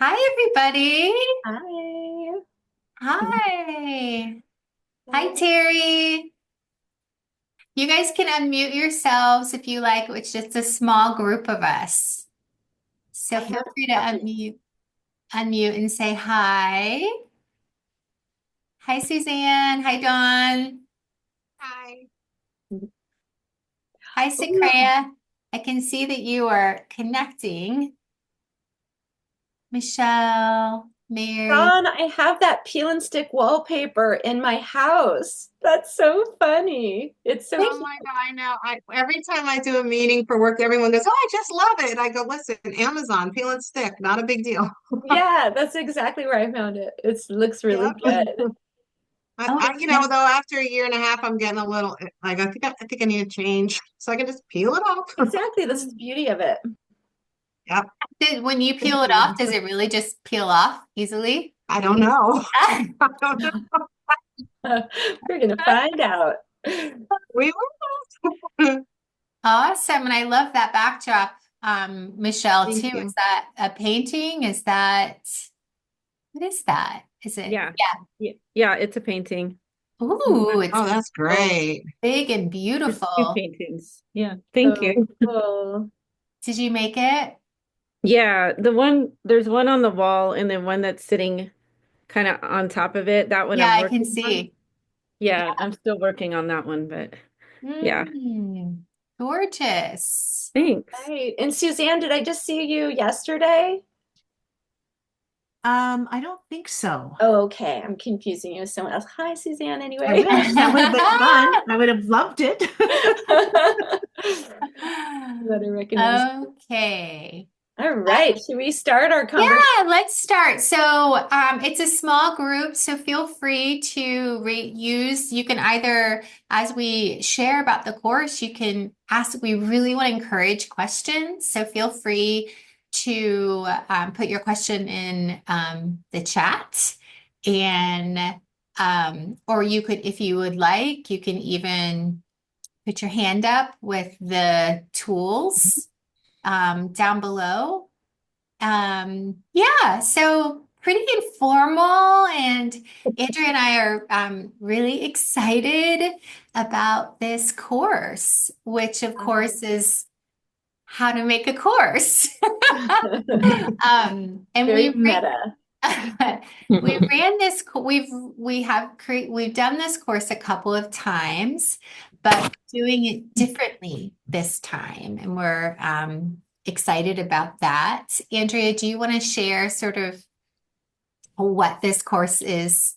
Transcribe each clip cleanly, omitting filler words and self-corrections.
Hi, everybody. Hi. Hi. Hi, Terry. You guys can unmute yourselves if you like. It's just a small group of us. So I feel have free to coffee. unmute and say hi. Hi, Suzanne. Hi, Dawn. Hi. Hi, Ooh, Sakrea. I can see that you are connecting. Michelle, Mary. Dawn, I have that peel and stick wallpaper in my house. That's so funny. It's so Thank cute. you. Oh my God, I know. Every time I do a meeting for work, everyone goes, "Oh, I just love it." I go, "Listen, Amazon, peel and stick, not a big deal." Yeah, that's exactly where I found it. It looks really Yep. good. Oh, Though after a year and a half, I'm getting a little like I think I need to change, so I can just peel it off. Exactly. This is the beauty of it. Yep. when you peel Thank it off, you. does it really just peel off easily? I don't know. I don't know. We're gonna find out. We will. Awesome. And I love that backdrop, Michelle, Thank too. Is you. that a painting? What is that? Is it? Yeah. Yeah. Yeah, it's a painting. Ooh, it's Oh, that's so great. big and It's two beautiful. paintings. Yeah. Thank So you. cool. Did you make it? Yeah, there's one on the wall and then one that's sitting kind of on top of it. That one Yeah, I'm I can working on. see. Yeah, I'm still working on that one, but yeah. Mm, gorgeous. Thanks. Right. And Suzanne, did I just see you yesterday? I don't think so. Oh, okay. I'm confusing you with someone else. Hi, Suzanne, I anyway. wish that would have been fun. I would have loved it. Better recognize. Okay. All right. Should we start our conversation? Yeah, let's start. So, it's a small group, so feel free to use. You can either, as we share about the course, you can ask. We really want to encourage questions, so feel free to put your question in the chat, and or you could, if you would like, you can even put your hand up with the tools down below. Yeah, so pretty informal, and Andrea and I are really excited about this course, which of course is how to make a course. And Very meta. we ran this we've done this course a couple of times, but doing it differently this time, and we're excited about that. Andrea, do you want to share sort of what this course is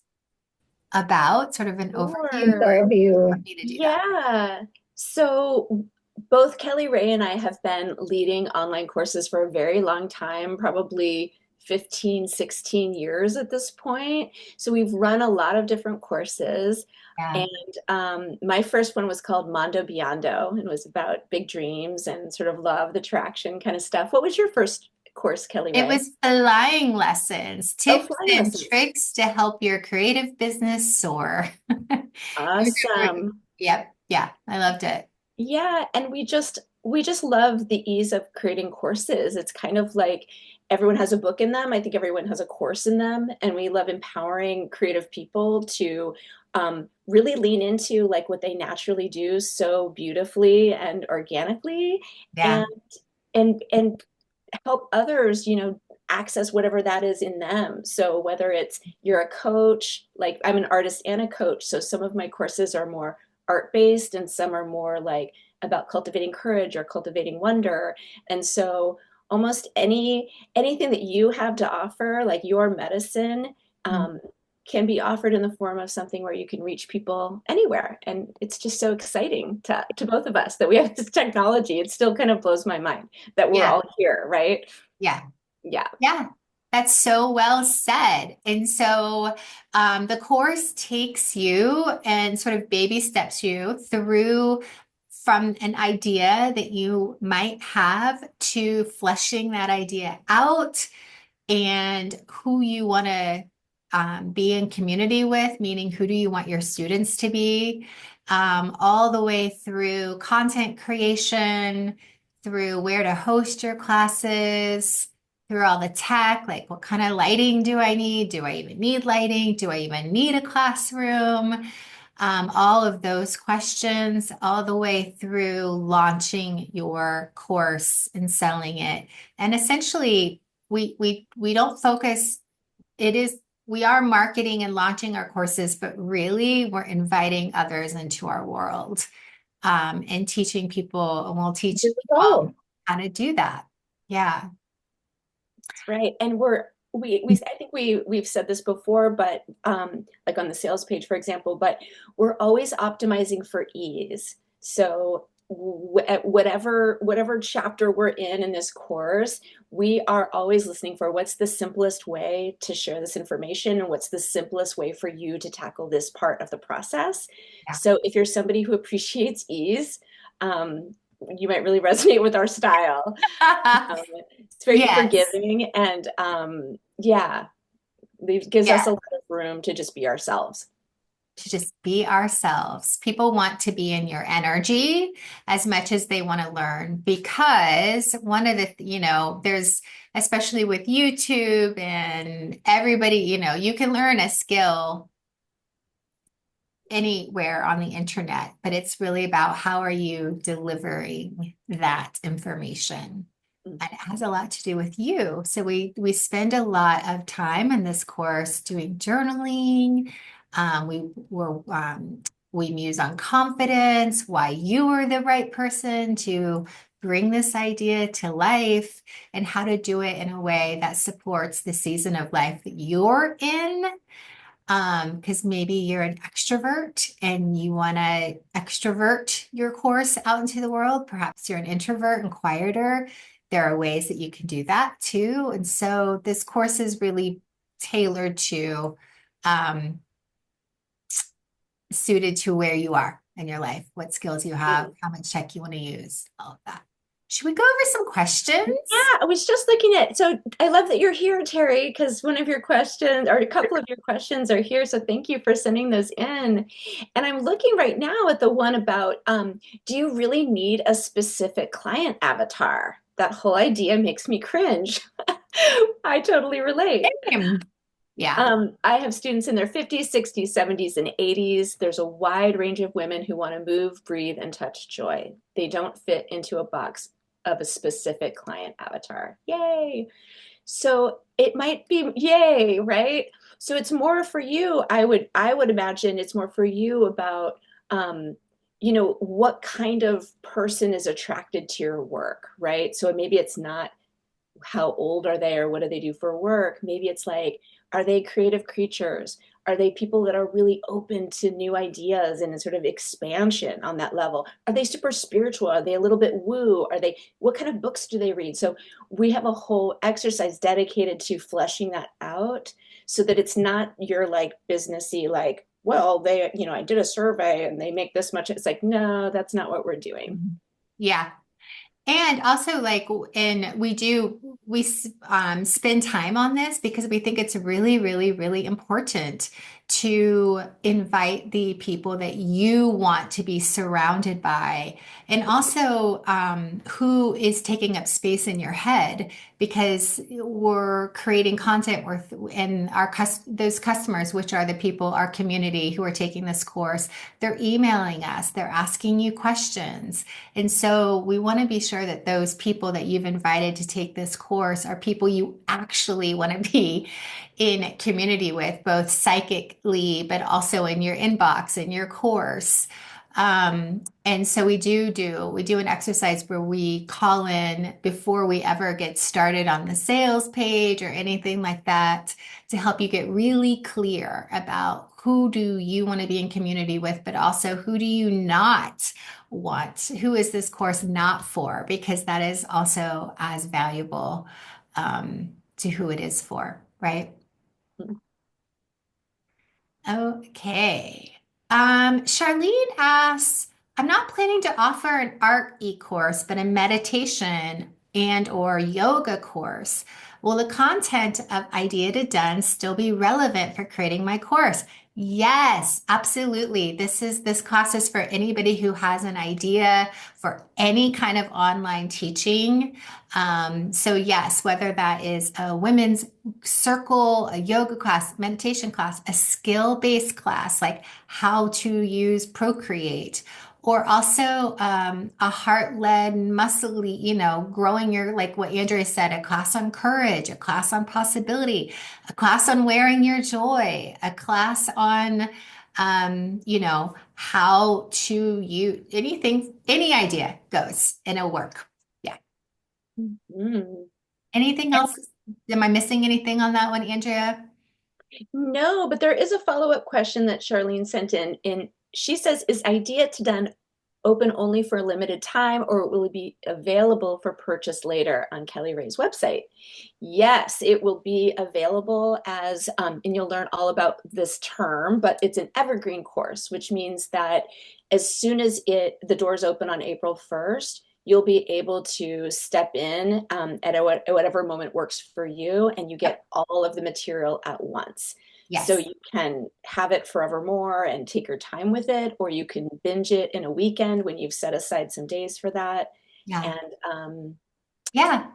about, sort of an overview, or Sure. do you want me to do that? Yeah. So both Kelly Ray and I have been leading online courses for a very long time, probably 15, 16 years at this point. So we've run a lot of different courses. Yeah. And my first one was called Mondo Biondo and was about big dreams and sort of law of attraction kind of stuff. What was your first course, Kelly It Ray? was flying lessons, Oh, tips flying and lessons. tricks to help your creative business soar. It was Awesome. yep, yeah, I loved it. Yeah, and we just love the ease of creating courses. It's kind of like everyone has a book in them. I think everyone has a course in them, and we love empowering creative people to really lean into like what they naturally do so beautifully and organically, Yeah, and and help others, access whatever that is in them. So whether it's you're a coach, like I'm an artist and a coach, so some of my courses are more art based and some are more like about cultivating courage or cultivating wonder. And so almost anything that you have to offer, like your medicine, um, can be offered in the form of something where you can reach people anywhere. And it's just so exciting to both of us that we have this technology. It still kind of blows my mind that we're yeah, all here, right? yeah, Yeah. yeah. That's so well said. And so the course takes you and sort of baby steps you through from an idea that you might have to fleshing that idea out and who you want to be in community with, meaning who do you want your students to be, all the way through content creation, through where to host your classes, through all the tech, like what kind of lighting do I need? Do I even need lighting? Do I even need a classroom? All of those questions, all the way through launching your course and selling it. And essentially, we don't focus, it is we are marketing and launching our courses, but really we're inviting others into our world, and teaching people, and we'll teach There we go. how to do that. Yeah. That's right. And I think we've said this before, but like on the sales page, for example, but we're always optimizing for ease. So at whatever chapter we're in this course, we are always listening for what's the simplest way to share this information and what's the simplest way for you to tackle this part of the process. Yeah. So if you're somebody who appreciates ease, you might really resonate with our style. It's very Yes. forgiving, and yeah, it gives us a lot of room to just be ourselves. To just be ourselves. People want to be in your energy as much as they want to learn, because one of the, there's, especially with YouTube and everybody, you can learn a skill anywhere on the internet, but it's really about how are you delivering that information. And it has a lot to do with you. So we spend a lot of time in this course doing journaling. We muse on confidence, why you are the right person to bring this idea to life, and how to do it in a way that supports the season of life that you're in. Because maybe you're an extrovert and you want to extrovert your course out into the world. Perhaps you're an introvert and quieter. There are ways that you can do that too. And so this course is really tailored to, suited to where you are in your life, what skills you have, how much tech you want to use, all of that. Should we go over some questions? Yeah, I was just looking at, so I love that you're here, Terry, because one of your questions, or a couple of your questions are here. So thank you for sending those in. And I'm looking right now at the one about, do you really need a specific client avatar? That whole idea makes me cringe. I totally relate. Yeah. I have students in their 50s, 60s, 70s, and 80s. There's a wide range of women who want to move, breathe, and touch joy. They don't fit into a box of a specific client avatar. Yay. So it might be yay, right? So it's more for you. I would imagine it's more for you about, what kind of person is attracted to your work, right? So maybe it's not how old are they or what do they do for work? Maybe it's like, are they creative creatures? Are they people that are really open to new ideas and a sort of expansion on that level? Are they super spiritual? Are they a little bit woo? What kind of books do they read? So we have a whole exercise dedicated to fleshing that out so that it's not your like businessy, like, well, I did a survey and they make this much. It's like, no, that's not what we're doing. Yeah. And also, we spend time on this because we think it's really, really, really important to invite the people that you want to be surrounded by, and also who is taking up space in your head, because we're creating content and those customers, which are the people, our community who are taking this course, they're emailing us, they're asking you questions. And so we want to be sure that those people that you've invited to take this course are people you actually want to be in community with, both psychically, but also in your inbox, in your course. And so we do an exercise where we call in before we ever get started on the sales page or anything like that, to help you get really clear about who do you want to be in community with, but also who do you not want? Who is this course not for? Because that is also as valuable to who it is for, right? Okay. Charlene asks, I'm not planning to offer an art e-course, but a meditation and or yoga course. Will the content of Idea to Done still be relevant for creating my course? Yes, absolutely. This class is for anybody who has an idea for any kind of online teaching. So yes, whether that is a women's circle, a yoga class, meditation class, a skill-based class like how to use Procreate, or also a heart-led, muscly, growing your, like what Andrea said, a class on courage, a class on possibility, a class on wearing your joy, a class on, how to use anything, any idea goes and it'll work. Yeah. Mm. Anything else? Am I missing anything on that one, Andrea? No, but there is a follow-up question that Charlene sent in. She says, is Idea to Done open only for a limited time, or will it be available for purchase later on Kelly Ray's website? Yes, it will be available as, and you'll learn all about this term, but it's an evergreen course, which means that as soon as the doors open on April 1st, you'll be able to step in at whatever moment works for you, and you get all of the material at once. So Yes. you can have it forevermore and take your time with it, or you can binge it in a weekend when you've set aside some days for that. Yeah. And Yeah.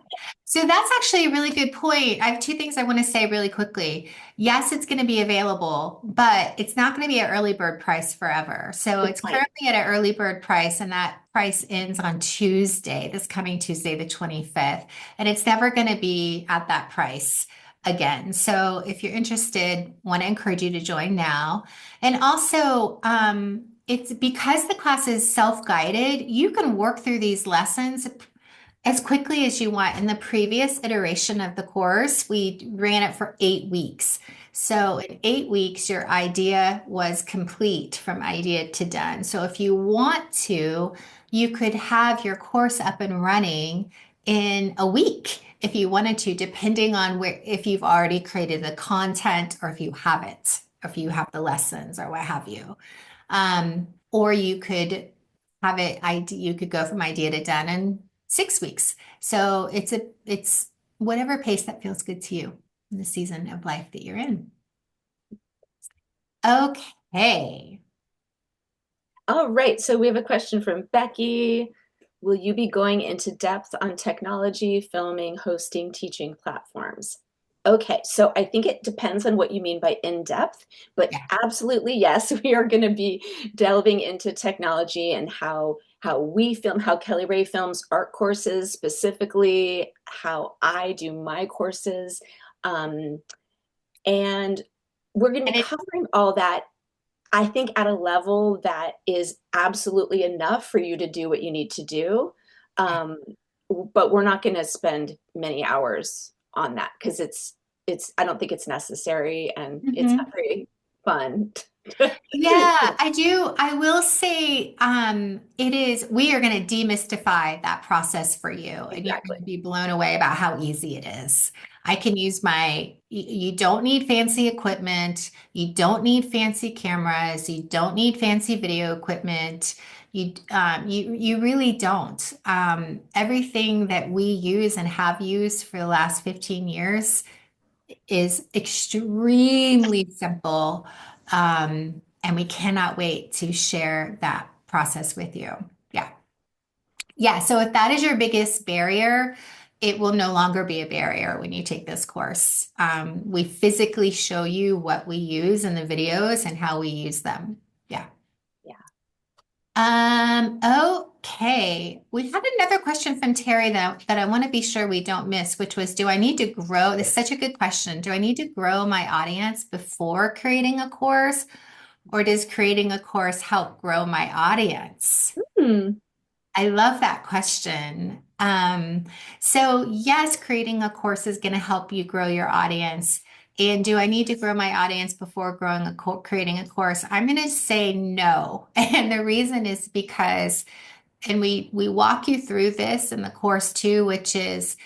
So that's actually a really good point. I have two things I want to say really quickly. Yes, it's going to be available, but it's not going to be at early bird price forever. So good it's point. currently at an early bird price, and that price ends on Tuesday, this coming Tuesday, the 25th. And it's never going to be at that price again. So if you're interested, want to encourage you to join now. And also, it's because the class is self-guided, you can work through these lessons as quickly as you want. In the previous iteration of the course, we ran it for 8 weeks. So in 8 weeks, your idea was complete from idea to done. So if you want to, you could have your course up and running in a week if you wanted to, depending on where, if you've already created the content or if you haven't, if you have the lessons or what have you. Or you could have it, you could go from idea to done in 6 weeks. So it's whatever pace that feels good to you in the season of life that you're in. Okay. All right, so we have a question from Becky. Will you be going into depth on technology, filming, hosting, teaching platforms? Okay, so I think it depends on what you mean by in depth, but Yeah. absolutely yes, we are going to be delving into technology and how we film, how Kelly Ray films art courses, specifically how I do my courses, and we're going to And be it, covering all that, I think, at a level that is absolutely enough for you to do what you need to do. Um, but we're not going to spend many hours on that because I don't think it's necessary and it's not Mhm. very fun. Yeah, I do. I will say, we are going to demystify that process for you, and you're Exactly. going to be blown away about how easy it is. I can use you don't need fancy equipment. You don't need fancy cameras. You don't need fancy video equipment. You really don't. Everything that we use and have used for the last 15 years is extremely simple. And we cannot wait to share that process with you. Yeah. Yeah. So if that is your biggest barrier, it will no longer be a barrier when you take this course. We physically show you what we use in the videos and how we use them. Yeah. Yeah. Okay. We had another question from Terry that I want to be sure we don't miss, which was, do I need to grow? This is such a good question. Do I need to grow my audience before creating a course, or does creating a course help grow my audience? Hmm. I love that question. So yes, creating a course is going to help you grow your audience. And do I need to grow my audience before creating a course? I'm going to say no. And the reason is because, and we walk you through this in the course too, which is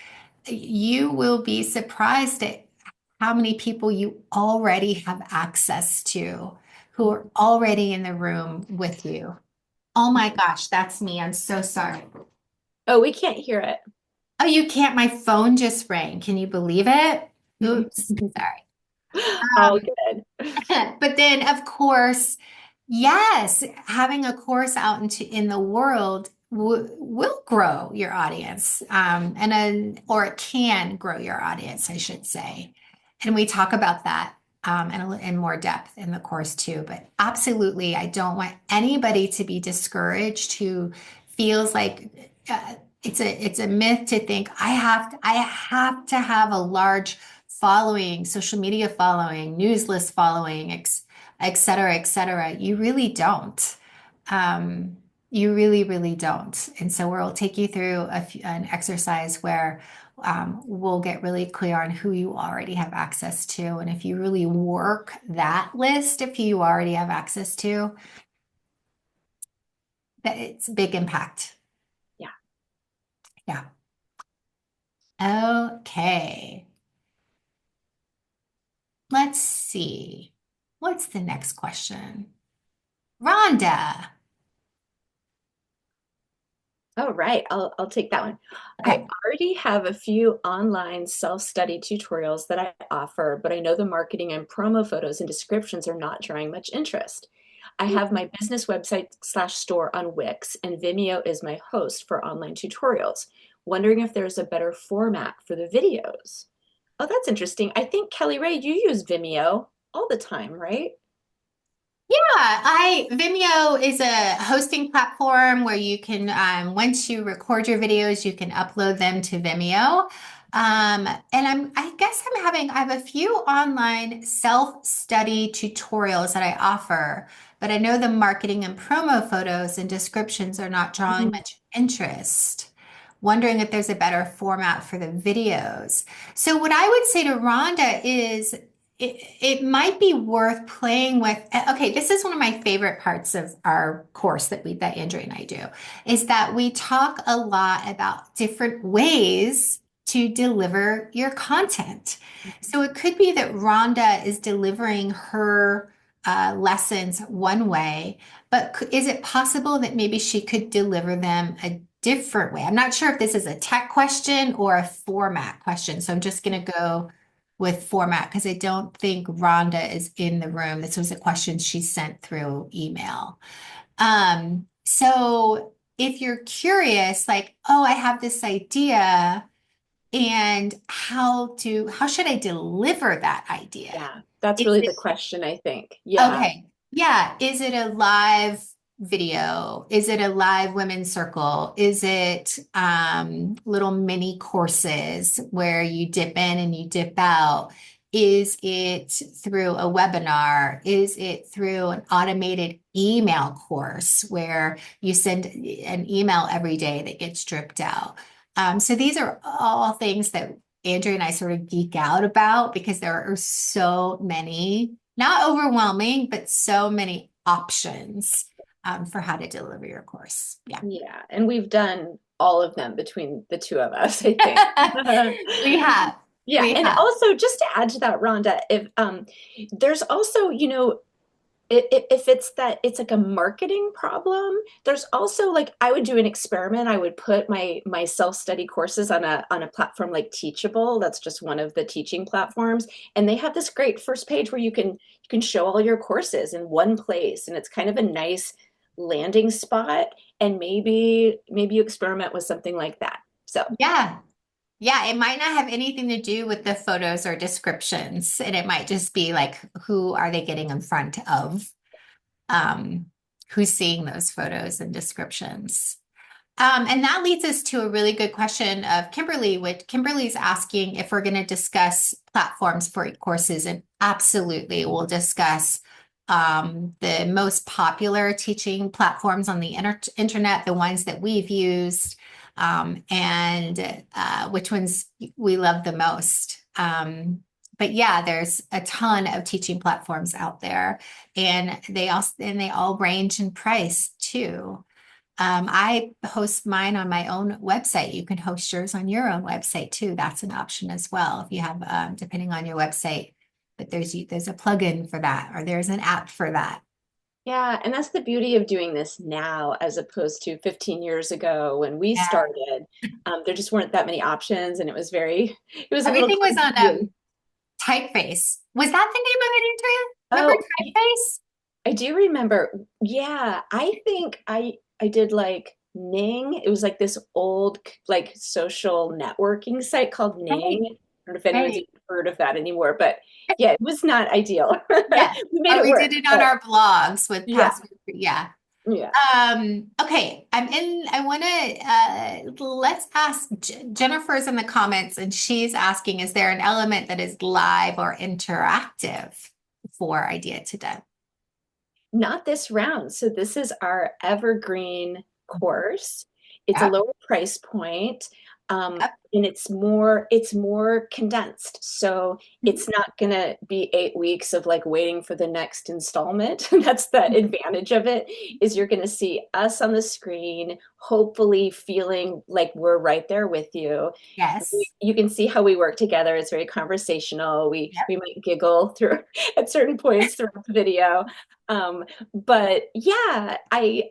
you will be surprised at how many people you already have access to who are already in the room with you. Oh my gosh, that's me. I'm so sorry. Oh, we can't hear it. Oh, you can't. My phone just rang. Can you believe it? Oops. Sorry. All Um, good. but then, of course, yes, having a course out in the world will grow your audience, or it can grow your audience, I should say. And we talk about that in more depth in the course too. But absolutely, I don't want anybody to be discouraged who feels like it's a myth to think I have to have a large following, social media following, news list following, et cetera, et cetera. You really don't. You really, really don't. And so we'll take you through an exercise where we'll get really clear on who you already have access to. And if you really work that list of who you already have access to, that it's a big impact. Yeah. Yeah. Okay. Let's see. What's the next question? Rhonda. Oh, right. I'll take that one. Okay. I already have a few online self-study tutorials that I offer, but I know the marketing and promo photos and descriptions are not drawing much interest. I have my business website / store on Wix, and Vimeo is my host for online tutorials. Wondering if there's a better format for the videos. Oh, that's interesting. I think Kelly Ray, you use Vimeo all the time, right? Vimeo is a hosting platform where you can, once you record your videos, you can upload them to Vimeo. And I have a few online self-study tutorials that I offer, but I know the marketing and promo photos and descriptions are not drawing Mhm. much interest. Wondering if there's a better format for the videos. So what I would say to Rhonda is it might be worth playing with. Okay, this is one of my favorite parts of our course that Andrea and I do, is that we talk a lot about different ways to deliver your content. So it could be that Rhonda is delivering her lessons one way, but is it possible that maybe she could deliver them a different way? I'm not sure if this is a tech question or a format question, so I'm just going to go with format because I don't think Rhonda is in the room. This was a question she sent through email. So if you're curious, like, oh, I have this idea and how should I deliver that idea? Yeah, that's Is really the it question, I think. Yeah. Okay. Yeah. Is it a live video? Is it a live women's circle? Is it little mini courses where you dip in and you dip out? Is it through a webinar? Is it through an automated email course where you send an email every day that gets dripped out? So these are all things that Andrea and I sort of geek out about because there are so many, not overwhelming, but so many options for how to deliver your course. Yeah. Yeah, and we've done all of them between the two of us, I think. We have. Yeah, We and have. also just to add to that, Rhonda, if there's also, if it's that it's like a marketing problem, there's also like I would do an experiment. I would put my self-study courses on a platform like Teachable. That's just one of the teaching platforms, and they have this great first page where you can show all your courses in one place, and it's kind of a nice landing spot. And maybe you experiment with something like that. So Yeah. Yeah. It might not have anything to do with the photos or descriptions. And it might just be like, who are they getting in front of? Um, who's seeing those photos and descriptions? And that leads us to a really good question of Kimberly, which Kimberly's asking if we're going to discuss platforms for courses, and absolutely we'll discuss the most popular teaching platforms on the internet, the ones that we've used, and which ones we love the most. But yeah, there's a ton of teaching platforms out there, and they all range in price too. I host mine on my own website. You can host yours on your own website too. That's an option as well if you have, depending on your website. But there's a plugin for that, or there's an app for that. yeah, and that's the beauty of doing this now as opposed to 15 years ago when we Yeah. started. There just weren't that many options, and it was a little Everything was on clunky. Typeface. Was that the name of it, Andrea? Remember Oh, typeface? I do remember. Yeah, I think I did like Ning. It was like this old like social networking site called Right, Ning. I don't know if anyone's right. even heard of that anymore, but yeah, it was not ideal. Yeah. We made Or it we work, did it on but our blogs with yeah, password. Yeah. yeah. Okay, I want to, let's ask, Jennifer's in the comments and she's asking, is there an element that is live or interactive for Idea to Done? Not this round. So this is our evergreen course. It's a Yep, lower price point, yep. and it's more condensed. So it's not gonna be 8 weeks of like waiting for the next installment. That's the advantage of it, is you're gonna see us on the screen, hopefully feeling like we're right there with you. Yes. You can see how we work together. It's very conversational. Yep. We might giggle through at certain points throughout the video. But yeah, I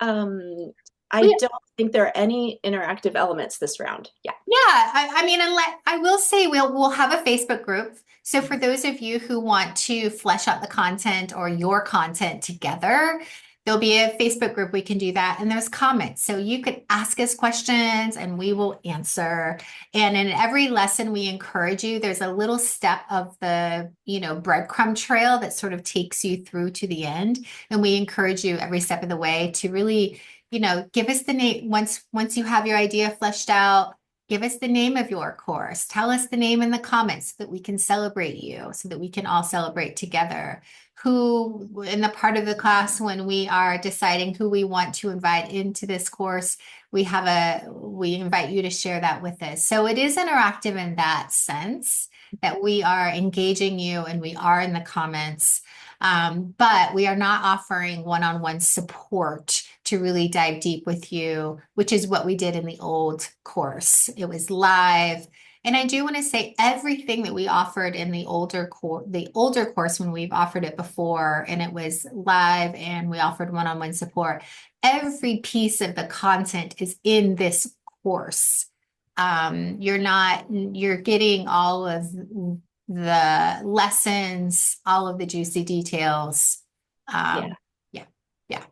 We, don't think there are any interactive elements this round. Yeah. Yeah, I mean, I will say we'll have a Facebook group. So for those of you who want to flesh out the content or your content together, there'll be a Facebook group. We can do that. And there's comments. So you could ask us questions and we will answer. And in every lesson, we encourage you. There's a little step of the, breadcrumb trail that sort of takes you through to the end. And we encourage you every step of the way to really give us the name once you have your idea fleshed out. Give us the name of your course. Tell us the name in the comments so that we can celebrate you, so that we can all celebrate together. Who, in the part of the class when we are deciding who we want to invite into this course, we invite you to share that with us. So it is interactive in that sense that we are engaging you and we are in the comments. But we are not offering one-on-one support to really dive deep with you, which is what we did in the old course. It was live. And I do want to say everything that we offered in the older course when we've offered it before, and it was live and we offered one-on-one support. Every piece of the content is in this course. You're getting all of the lessons, all of the juicy details. Yeah. Yeah, yeah.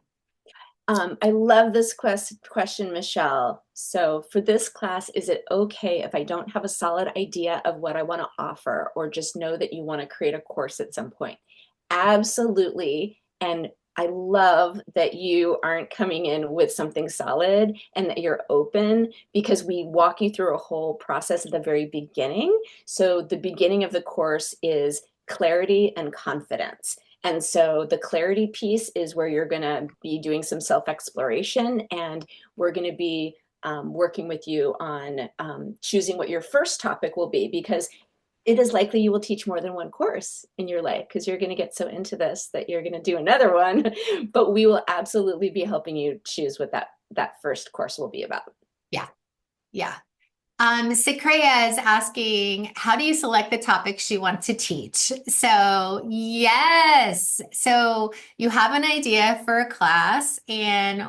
I love this question, Michelle. So for this class, is it okay if I don't have a solid idea of what I want to offer, or just know that you want to create a course at some point? Absolutely. And I love that you aren't coming in with something solid and that you're open, because we walk you through a whole process at the very beginning. So the beginning of the course is clarity and confidence. And so the clarity piece is where you're going to be doing some self-exploration, and we're going to be working with you on choosing what your first topic will be, because it is likely you will teach more than one course in your life, because you're going to get so into this that you're going to do another one. But we will absolutely be helping you choose what that first course will be about. Yeah, yeah. Sakreya is asking, how do you select the topics you want to teach? So, yes. So you have an idea for a class, and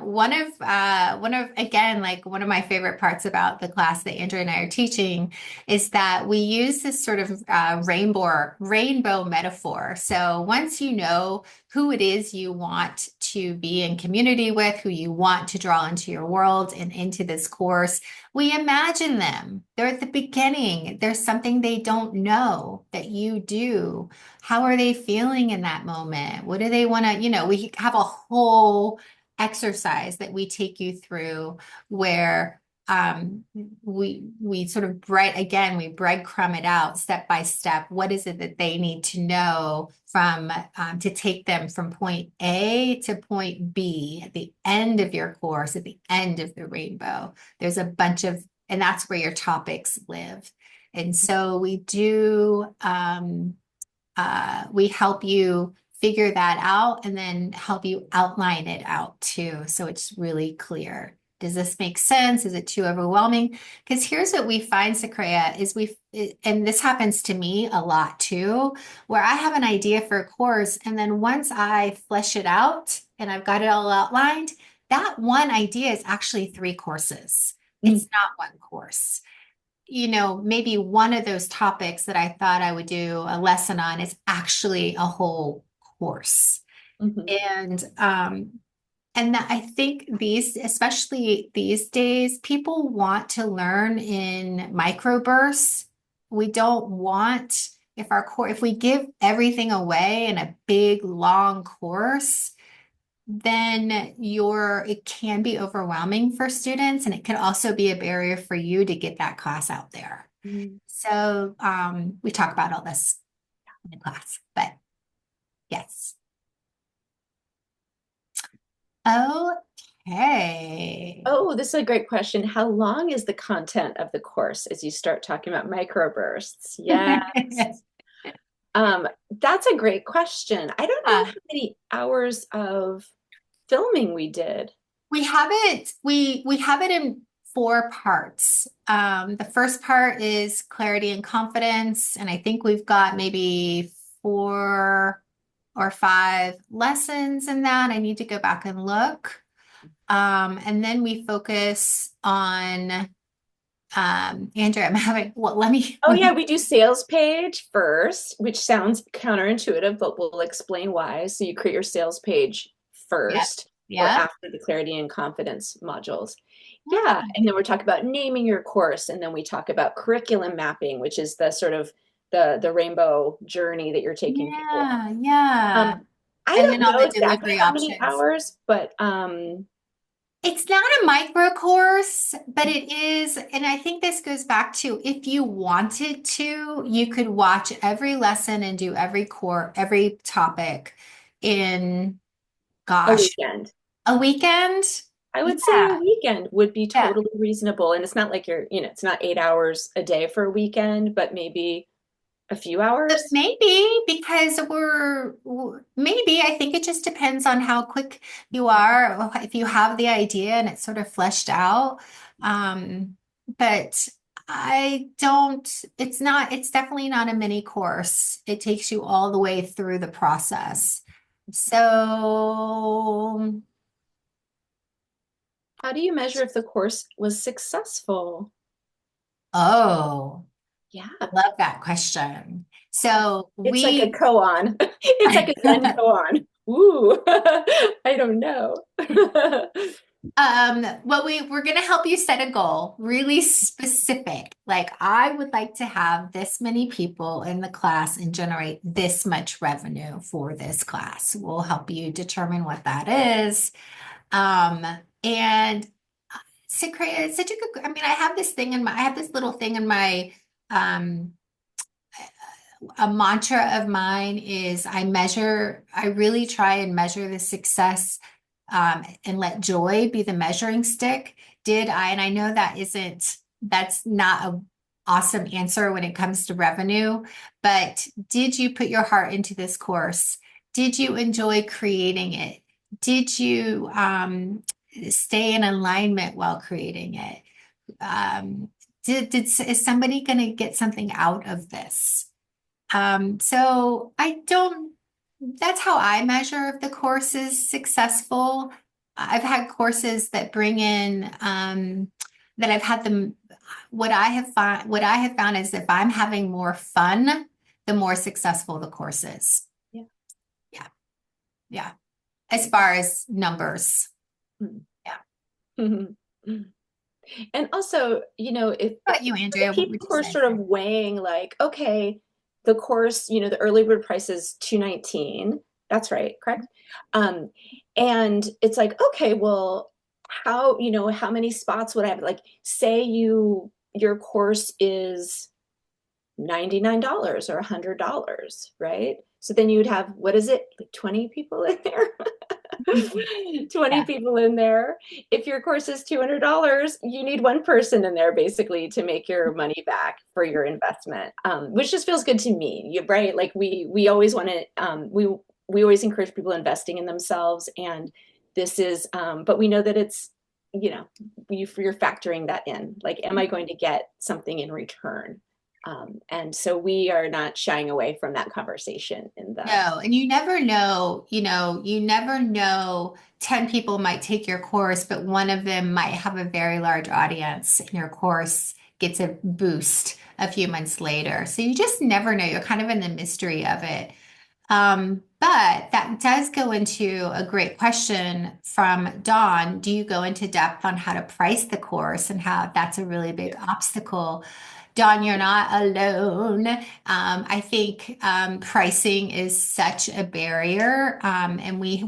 again, like one of my favorite parts about the class that Andrea and I are teaching is that we use this sort of rainbow metaphor. So once you know who it is you want to be in community with, who you want to draw into your world and into this course, we imagine them. They're at the beginning. There's something they don't know that you do. How are they feeling in that moment? What do they want to, we have a whole exercise that we take you through where we sort of we breadcrumb it out step by step. What is it that they need to know from to take them from point A to point B at the end of your course, at the end of the rainbow? There's a bunch of, and that's where your topics live. And so we help you figure that out and then help you outline it out too. So it's really clear. Does this make sense? Is it too overwhelming? Because here's what we find, Sakreya, is and this happens to me a lot too, where I have an idea for a course, and then once I flesh it out and I've got it all outlined, that one idea is actually 3 courses. It's not one course. maybe one of those topics that I thought I would do a lesson on is actually a whole course. Mhm. And that I think especially these days, people want to learn in microbursts. We don't want if we give everything away in a big long course, then it can be overwhelming for students, and it can also be a barrier for you to get that class out there. Mhm. So we talk about all this in the class, but yes. Okay. Oh, this is a great question. How long is the content of the course as you start talking about microbursts? Yeah. That's a great question. I don't know Uh, how many hours of filming we did. we have it in four parts. The first part is clarity and confidence, and I think we've got maybe 4 or 5 lessons in that. I need to go back and look. And then we focus on Andrea, I'm having well, Oh yeah, we do sales page first, which sounds counterintuitive, but we'll explain why. So you create your sales page yeah, first or yeah. after the clarity and confidence modules. Yeah, and then we're talking about naming your course, and then we talk about curriculum mapping, which is the sort of the rainbow journey that you're taking people on. Yeah, yeah. I And don't then all know the exactly delivery how many options. hours, but It's not a micro course, but it is, and I think this goes back to if you wanted to, you could watch every lesson and do every topic in, a gosh, weekend. a weekend. I would say a Yeah, weekend would be yeah. totally reasonable. And it's not like it's not 8 hours a day for a weekend, but maybe a few But hours. maybe because maybe I think it just depends on how quick you are, or if you have the idea and it's sort of fleshed out. But it's definitely not a mini course. It takes you all the way through the process. So, How do you measure if the course was successful? oh, Yeah, I love that question. So it's like a we koan. It's like a Zen koan. Ooh, I don't know. Well, we're gonna help you set a goal, really specific. Like, I would like to have this many people in the class and generate this much revenue for this class. We'll help you determine what that is. And so create it's such a good, I mean, I have this little thing in my um a mantra of mine is I really try and measure the success and let joy be the measuring stick. And I know that's not a awesome answer when it comes to revenue, but did you put your heart into this course? Did you enjoy creating it? Did you stay in alignment while creating it? Is somebody going to get something out of this? So that's how I measure if the course is successful. I've had courses that bring in, that I've had them, what I have found is if I'm having more fun, the more successful the course is. Yeah. Yeah. Yeah. As far as numbers. Mm. Yeah. And also, if How about you, for the Andrea? What would people you who are say? sort of weighing like, okay, the course, the early bird price is 219. That's right, correct? Um, and it's like, okay, well, how many spots would I have? Like, say your course is $99 or $100, right? So then you would have, what is it, like 20 people in there? 20 Yeah. people in there. If your course is $200, you need one person in there basically to make your money back for your investment, which just feels good to me, right? Like we always want to, we always encourage people investing in themselves. And this is, but we know that it's, you're factoring that in. Like, am I going to get something in return? And so we are not shying away from that conversation in the No, and you never know, you never know 10 people might take your course, but one of them might have a very large audience in your course gets a boost a few months later. So you just never know. You're kind of in the mystery of it. But that does go into a great question from Dawn. Do you go into depth on how to price the course and how that's a really big obstacle? Dawn, you're not alone. I think pricing is such a barrier. And we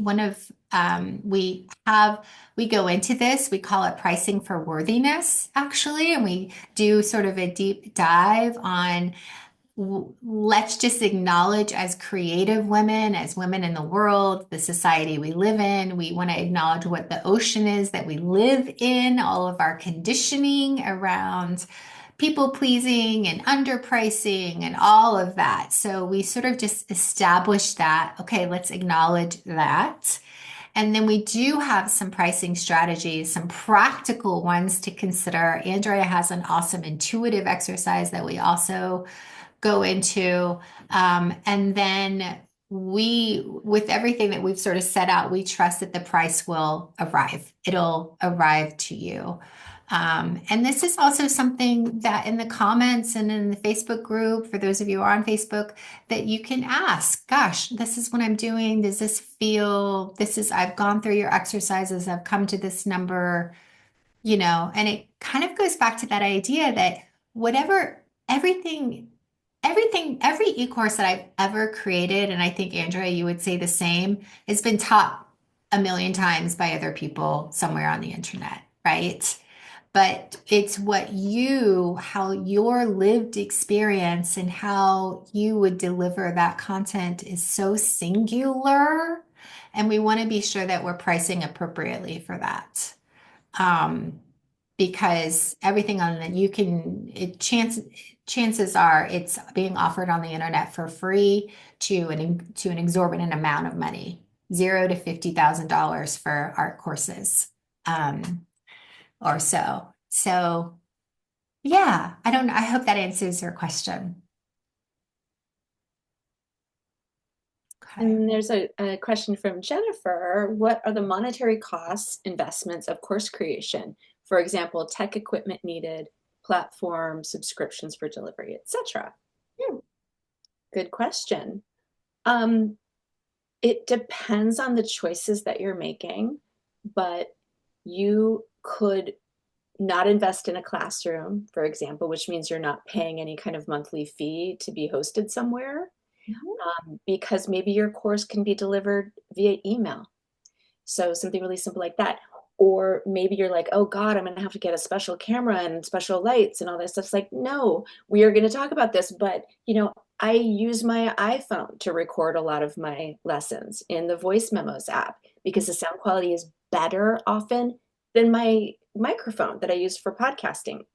go into this, we call it pricing for worthiness, actually, and we do sort of a deep dive on let's just acknowledge as creative women, as women in the world, the society we live in. We want to acknowledge what the ocean is that we live in, all of our conditioning around people pleasing and underpricing and all of that. So we sort of just establish that, okay, let's acknowledge that. And then we do have some pricing strategies, some practical ones to consider. Andrea has an awesome intuitive exercise that we also go into. And then with everything that we've sort of set out, we trust that the price will arrive. It'll arrive to you. And this is also something that in the comments and in the Facebook group, for those of you who are on Facebook, that you can ask, gosh, this is what I'm doing. Does this feel, I've gone through your exercises, I've come to this number, and it kind of goes back to that idea that whatever, every e-course that I've ever created, and I think Andrea, you would say the same, has been taught a million times by other people somewhere on the internet, right? But it's how your lived experience and how you would deliver that content is so singular. And we want to be sure that we're pricing appropriately for that. Because everything on that chances are it's being offered on the internet for free to an exorbitant amount of money, $0 to $50,000 for art courses, or so. So yeah, I hope that answers your question. Okay. And there's a question from Jennifer. What are the monetary costs, investments of course creation? For example, tech equipment needed, platform, subscriptions for delivery, etc. Good question. It depends on the choices that you're making, but you could not invest in a classroom, for example, which means you're not paying any kind of monthly fee to be hosted somewhere, because maybe your course can be delivered via email. So something really simple like that. Or maybe you're like, oh God, I'm going to have to get a special camera and special lights and all that stuff. It's like, no, we are going to talk about this. But, I use my iPhone to record a lot of my lessons in the voice memos app because the sound quality is better often than my microphone that I use for podcasting.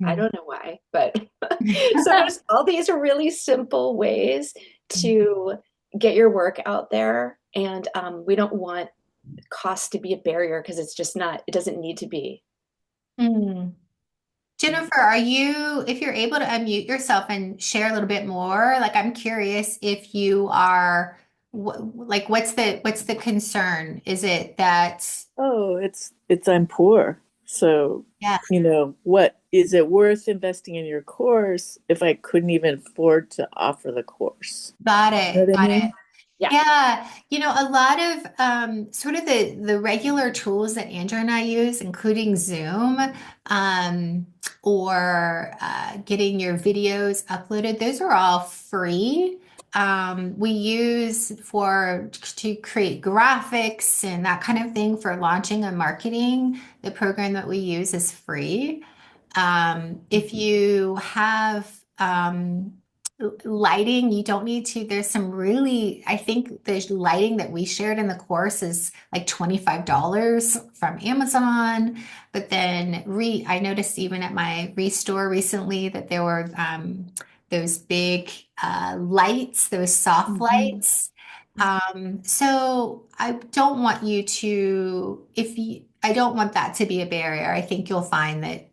I don't know why, but so there's all these really simple ways to get your work out there. And we don't want cost to be a barrier because it's just not, it doesn't need to be. Jennifer, if you're able to unmute yourself and share a little bit more, like I'm curious if you are, what's the concern? Is it that, Oh, it's I'm poor. So, yeah, what is it worth investing in your course if I couldn't even afford to offer the course? got You know it, what I got mean? it. Yeah. Yeah, a lot of sort of the regular tools that Andrew and I use, including Zoom, or getting your videos uploaded, those are all free. We use to create graphics and that kind of thing for launching and marketing. The program that we use is free. If you have lighting, you don't need to. I think the lighting that we shared in the course is like $25 from Amazon. But then I noticed even at my Restore recently that there were those big lights, those soft lights. So I don't want I don't want that to be a barrier. I think you'll find that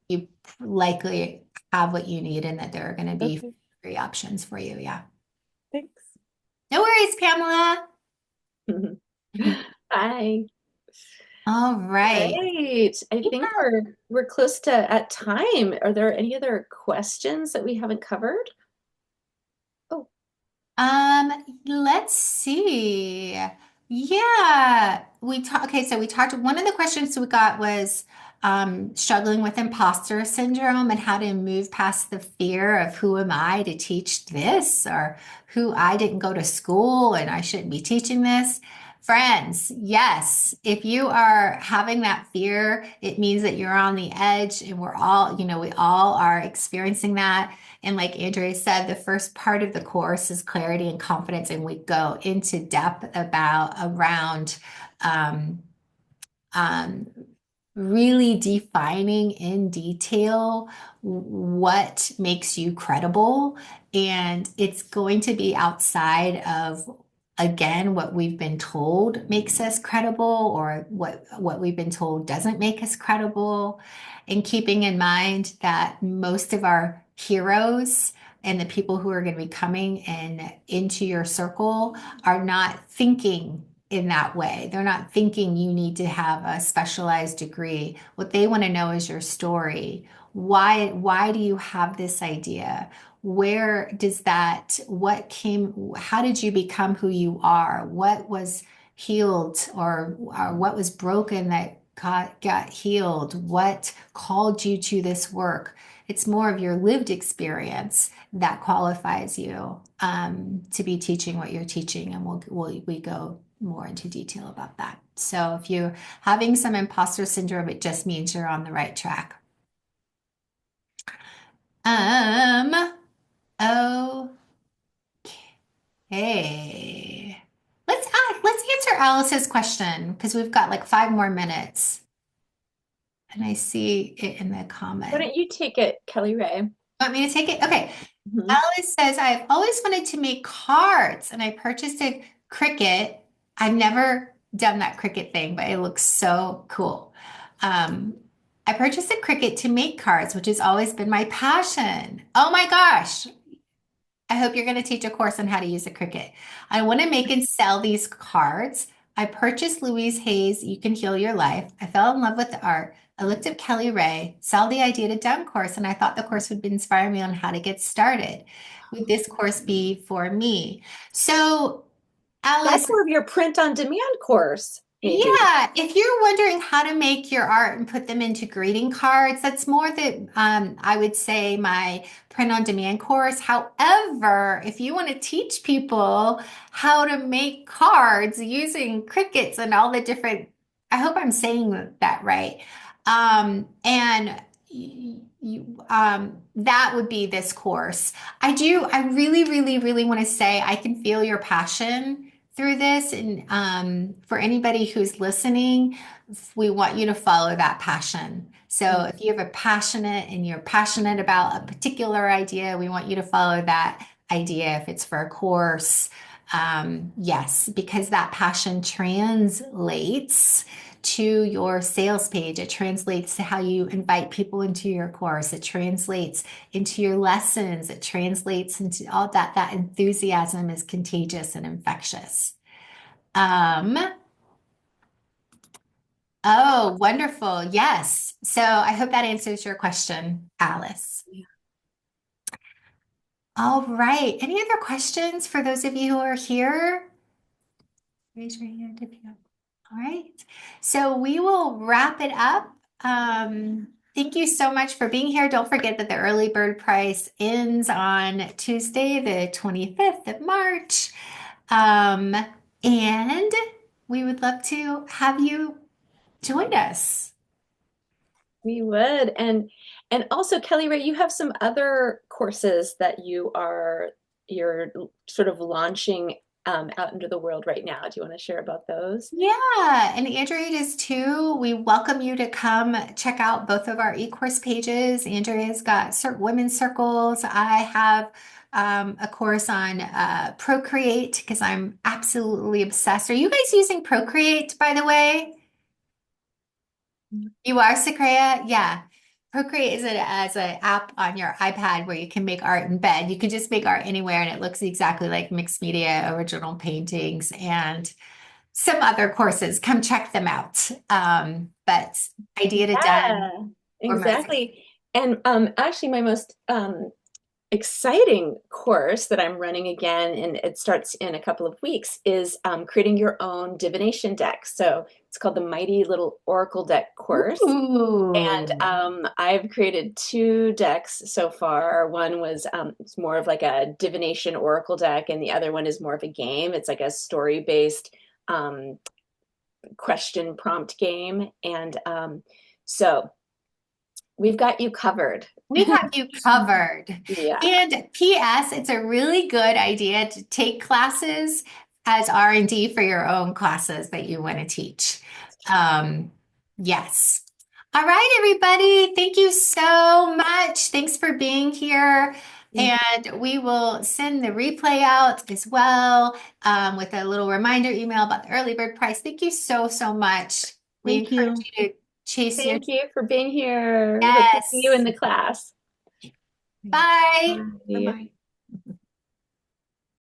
you likely have what you need and that there are going to be Okay, free options for you. Yeah. thanks. No worries, Pamela. Bye. All right. Great. I think we're close to at time. Are there any other questions that we haven't covered? Oh, Let's see. Yeah, we talked. Okay, so we talked. One of the questions we got was struggling with imposter syndrome and how to move past the fear of who am I to teach this, or who I didn't go to school and I shouldn't be teaching this. Friends, yes, if you are having that fear, it means that you're on the edge, and we're all, we all are experiencing that. And like Andrea said, the first part of the course is clarity and confidence, and we go into depth around um, um, really defining in detail what makes you credible. And it's going to be outside of, again, what we've been told makes us credible, or what we've been told doesn't make us credible. And keeping in mind that most of our heroes and the people who are going to be coming in into your circle are not thinking in that way. They're not thinking you need to have a specialized degree. What they want to know is your story. Why do you have this idea? Where does how did you become who you are? What was healed, or what was broken that got healed? What called you to this work? It's more of your lived experience that qualifies you to be teaching what you're teaching, and we go more into detail about that. So if you're having some imposter syndrome, it just means you're on the right track. Um, okay. Let's answer Alice's question, because we've got like 5 more minutes. And I see it in the why comment. don't you take it, Kelly Ray? Want me to take it? Okay. Mhm. Alice says, I've always wanted to make cards, and I purchased a Cricut. I've never done that Cricut thing, but it looks so cool. Um, I purchased a Cricut to make cards, which has always been my passion. Oh my gosh. I hope you're going to teach a course on how to use a Cricut. I want to make and sell these cards. I purchased Louise Hay's You Can Heal Your Life. I fell in love with the art. I looked at Kelly Ray, saw the idea to done course, and I thought the course would inspire me on how to get started. Would this course be for me? So, Alice, That's more of your print on demand course, maybe. yeah, if you're wondering how to make your art and put them into greeting cards, that's more that I would say my print on demand course. However, if you want to teach people how to make cards using Cricuts and all the different, I hope I'm saying that right. And that would be this course. I really, really, really want to say I can feel your passion through this. And for anybody who's listening, we want you to follow that passion. So if you have a passionate and you're passionate about a particular idea, we want you to follow that idea. If it's for a course, yes, because that passion translates to your sales page. It translates to how you invite people into your course. It translates into your lessons. It translates into all that. That enthusiasm is contagious and infectious. Oh, wonderful. Yes. So I hope that answers your question, Alice. All right. Any other questions for those of you who are here? Raise your hand if you have. All right. So we will wrap it up. Thank you so much for being here. Don't forget that the early bird price ends on Tuesday, the 25th of March. And we would love to have you join us. We would. And also, Kelly Ray, you have some other courses that you're sort of launching out into the world right now. Do you want to share about those? Yeah, and Andrea does too. We welcome you to come check out both of our e-course pages. Andrea's got women's circles. I have a course on Procreate, because I'm absolutely obsessed. Are you guys using Procreate, by the way? You are, Sakaya? Yeah. Procreate is as an app on your iPad where you can make art in bed. You can just make art anywhere, and it looks exactly like mixed media original paintings. And some other courses. Come check them out. But idea to done Yeah, or motivate. exactly. And actually, my most exciting course that I'm running again, and it starts in a couple of weeks, is creating your own divination deck. So it's called the Mighty Little Oracle Deck course. And Ooh. I've created 2 decks so far. One was it's more of like a divination oracle deck, and the other one is more of a game. It's like a story-based question prompt game. And so we've got you covered. We have you covered. Yeah. And P.S., it's a really good idea to take classes as R&D for your own classes that you want to teach. Yes. All right, everybody. Thank you so much. Thanks for being here. And we will send the replay out as well with a little reminder email about the early bird price. Thank you so, so much. We Thank you. encourage you to chase your Thank you for being here. Hope to see you yes. in the class. Bye. Bye. Bye-bye.